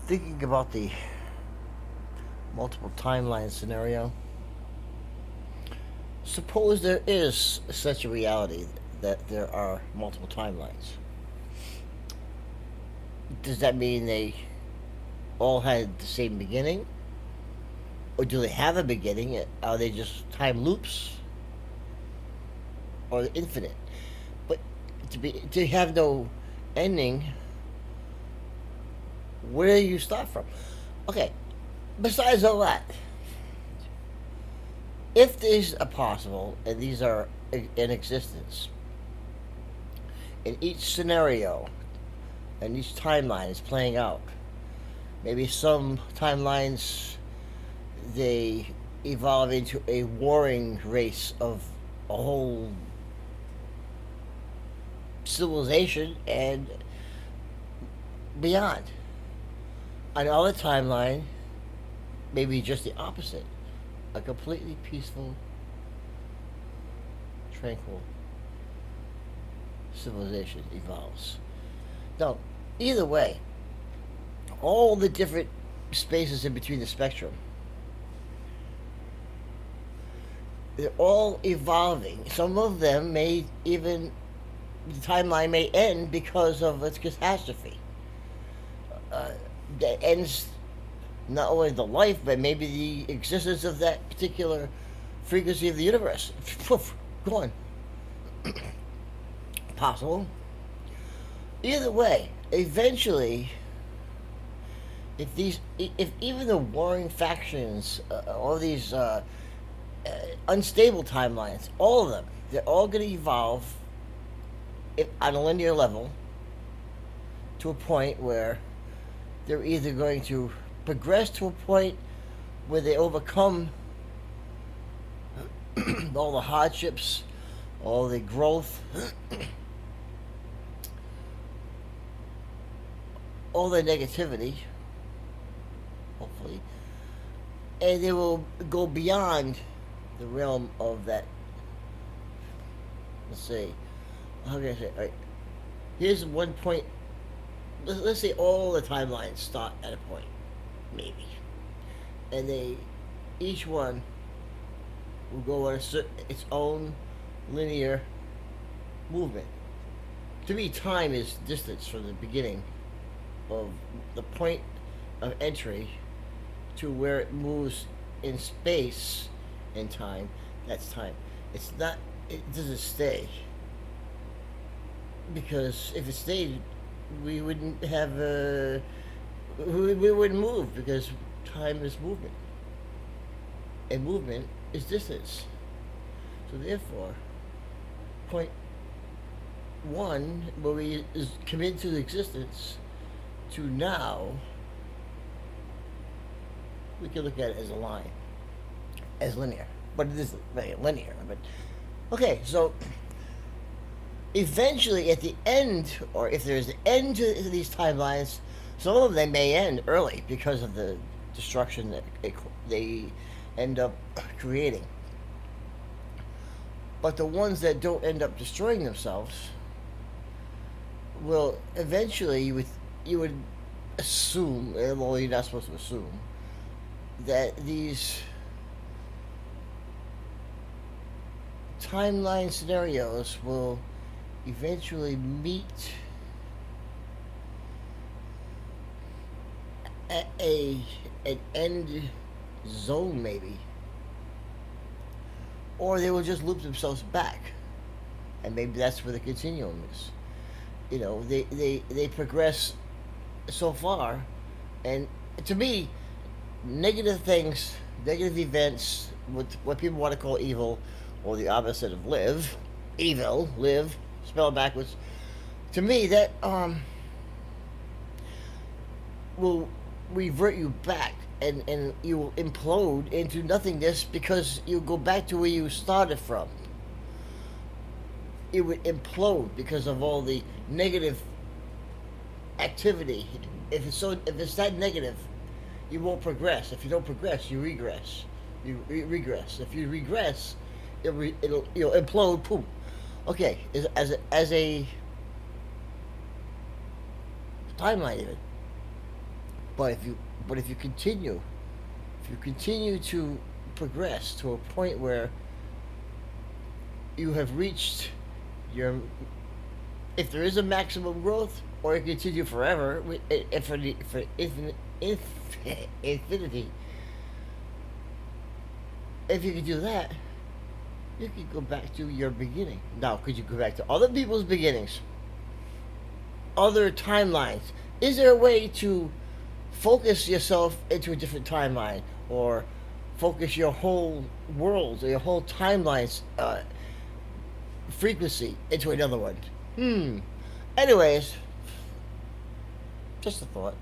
Thinking about the multiple timeline scenario, suppose there is such a reality that there are multiple timelines. Does that mean they all had the same beginning? Or do they have a beginning? Are they just time loops? Or infinite? But to have no ending, where do you start from? Okay, besides all that, if these are possible and these are in existence, in each scenario and each timeline is playing out, maybe some timelines they evolve into a warring race of a whole civilization and beyond. Another timeline, maybe just the opposite, a completely peaceful, tranquil civilization evolves. Now, either way, all the different spaces in between the spectrum, they're all evolving. Some of them may even, the timeline may end because of a catastrophe that ends not only the life, but maybe the existence of that particular frequency of the universe. Poof, gone. Possible. Either way, eventually, if even the warring factions, all these unstable timelines, all of them, they're all going to evolve on a linear level to a point where they're either going to progress to a point where they overcome all the hardships, all the growth, all the negativity, hopefully, and they will go beyond the realm of that. Let's say, how can I say? All right, here's one point. Let's say all the timelines start at a point, maybe, and each one will go on its own linear movement. To me, time is distance from the beginning of the point of entry to where it moves in space and time. That's time. It's not. It doesn't stay, because if it stayed, we wouldn't have we wouldn't move, because time is movement and movement is distance. So therefore, point one, where we come into existence, to now, we can look at it as a line, as linear, but it isn't very linear. But okay, so eventually at the end, or if there's an end to these timelines, some of them may end early because of the destruction that they end up creating. But the ones that don't end up destroying themselves will eventually, you would assume, although you're not supposed to assume, that these timeline scenarios will eventually meet at an end zone, maybe, or they will just loop themselves back, and maybe that's where the continuum is. You know, they progress so far, and to me, negative things, negative events, what people want to call evil, or the opposite of live, spelled backwards. To me, that will revert you back, and you will implode into nothingness, because you go back to where you started from. It would implode because of all the negative activity. If it's that negative, you won't progress. If you don't progress, you regress. You regress. If you regress, you'll implode. Boom. Okay, as a timeline even. But if you continue, if you continue to progress to a point where you have reached your, if there is a maximum growth, or you continue forever, for infinity, if you can do that, you can go back to your beginning. Now, could you go back to other people's beginnings, other timelines? Is there a way to focus yourself into a different timeline, or focus your whole world or your whole timeline's frequency into another one? Anyways, just a thought.